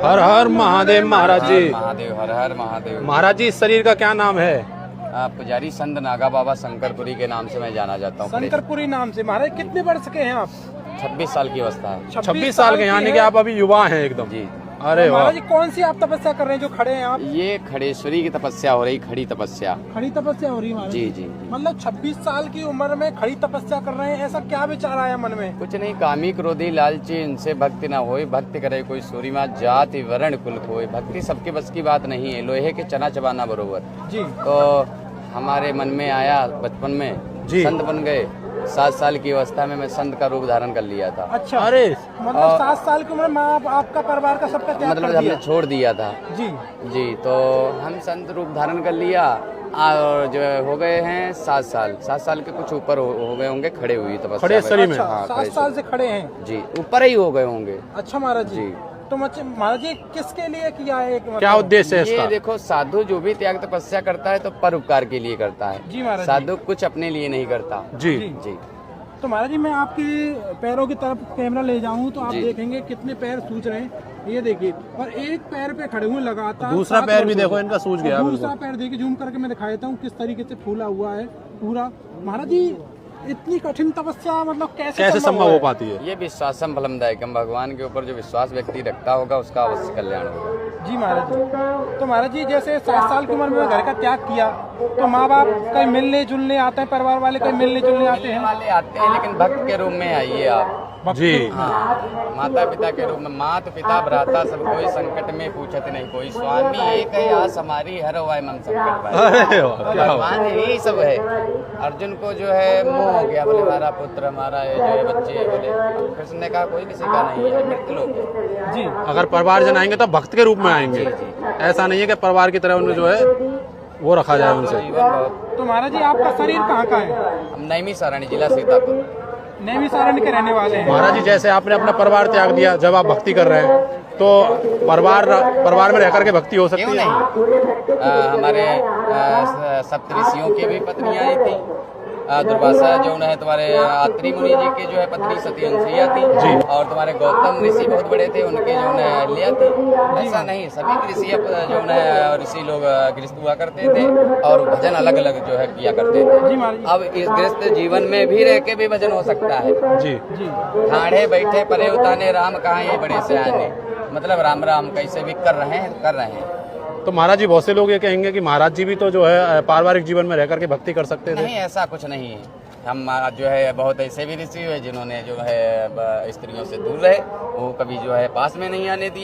हर हर महादेव महाराज जी। महादेव, हर हर महादेव। महाराज जी, इस शरीर का क्या नाम है? पुजारी संत नागा बाबा शंकरपुरी के नाम से मैं जाना जाता हूँ। शंकरपुरी नाम से। महाराज कितने वर्ष के हैं आप? 26 साल की अवस्था है। 26 साल के, यानी कि आप अभी युवा हैं एकदम। जी। अरे वाह। महाराज जी कौन सी आप तपस्या कर रहे हैं जो खड़े हैं आप? ये खड़ेश्वरी की तपस्या हो रही, खड़ी तपस्या। खड़ी तपस्या हो रही है महाराज जी जी। मतलब 26 साल की उम्र में खड़ी तपस्या कर रहे हैं, ऐसा क्या विचार आया मन में? कुछ नहीं, कामी क्रोधी लालची इनसे भक्ति न होए, भक्ति करे कोई सूरीमा, जाति वर्ण कुल कोई। भक्ति सबके बस की बात नहीं है, लोहे के चना चबाना बरोबर। जी। तो हमारे मन में आया बचपन में, जी। संत बन गए। 7 साल की अवस्था में मैं संत का रूप धारण कर लिया था। अच्छा। अरे मतलब 7 साल की उम्र में आपका परिवार का सबका त्याग मतलब कर हमने दिया? छोड़ दिया था। जी जी। तो हम संत रूप धारण कर लिया और जो है हो गए हैं 7 साल। 7 साल के कुछ ऊपर हो गए होंगे, खड़े हुई तपस्या खड़े शरीर में। अच्छा, हाँ, 7 साल से खड़े हैं। जी, ऊपर ही हो गए होंगे। अच्छा महाराज जी। जी। तो महाराज जी किसके लिए किया है? मतलब क्या उद्देश्य है ये इसका? देखो, साधु जो भी त्याग तपस्या करता है तो परोपकार के लिए करता है। जी महाराज जी। साधु कुछ अपने लिए नहीं करता। जी। जी। तो महाराज जी मैं आपके पैरों की तरफ कैमरा ले जाऊं तो आप जी। देखेंगे कितने पैर सूज रहे हैं। ये देखिए, और एक पैर पे खड़े हुए लगातार। दूसरा 7 पैर भी वर्ष देखो हो गए। इनका सूज गया और बिल्कुल। दूसरा पैर देखिए, जूम करके मैं दिखा देता हूँ किस तरीके से फूला हुआ है पूरा। महाराज जी इतनी कठिन तपस्या मतलब कैसे संभव हो पाती है? ये विश्वासम फलमदायक। हम भगवान के ऊपर जो विश्वास व्यक्ति रखता होगा उसका अवश्य कल्याण होगा। जी महाराज जी। तो महाराज जी जैसे 7 साल की उम्र में घर का त्याग किया तो माँ बाप कहीं मिलने जुलने आते हैं, परिवार वाले कहीं मिलने जुलने आते मिलने हैं? वाले आते हैं, लेकिन भक्त के रूप में आइए आप। जी। हाँ, माता पिता के रूप में। मात पिता भ्राता सब कोई, संकट में पूछत नहीं कोई। स्वामी एक है आस हमारी, हर होए मन संकट पाए। अरे वाह, क्या बात। भगवान यही सब है। अर्जुन को जो है मोह हो गया, बोले हमारा पुत्र हमारा है, जो है बच्चे है, बोले कृष्ण ने कहा कोई किसी का नहीं है, मृत्यु लोग है। जी। अगर परिवार जन आएंगे तो भक्त के रूप में आएंगे। ऐसा नहीं है कि परिवार की तरह उन्हें जो है वो रखा जाए उनसे। जीवन बहुत। तो महाराज जी आपका शरीर कहाँ का है? हम नैमी सारणी, जिला सीतापुर। नैमी सारण के रहने वाले हैं। महाराज जी, जैसे आपने अपना परिवार त्याग दिया, जब आप भक्ति कर रहे हैं तो परिवार में रहकर के भक्ति हो सकती क्यों है? नहीं? हमारे सप्तऋषियों की भी पत्नियां आई थी। दुर्वासा जो है तुम्हारे अत्रि मुनि जी के जो है पत्नी सती अनुसुईया थी। जी। और तुम्हारे गौतम ऋषि बहुत बड़े थे, उनके जो है अहल्या थी। ऐसा नहीं, सभी ऋषि जो है ऋषि लोग गृहस्थ हुआ करते थे और भजन अलग अलग जो है किया करते थे। जी महाराज जी। अब इस गृहस्थ जीवन में भी रह के भी भजन हो सकता है। जी। जी। ठाणे बैठे परे उताने, राम कहाँ ये बड़े से आने। मतलब राम राम कैसे भी कर रहे हैं। तो महाराज जी, बहुत से लोग ये कहेंगे कि महाराज जी भी तो जो है पारिवारिक जीवन में रहकर के भक्ति कर सकते थे। नहीं, ऐसा कुछ नहीं है। हम जो है बहुत ऐसे भी ऋषि हुए जिन्होंने जो है स्त्रियों से दूर रहे, वो कभी जो है पास में नहीं आने दिए।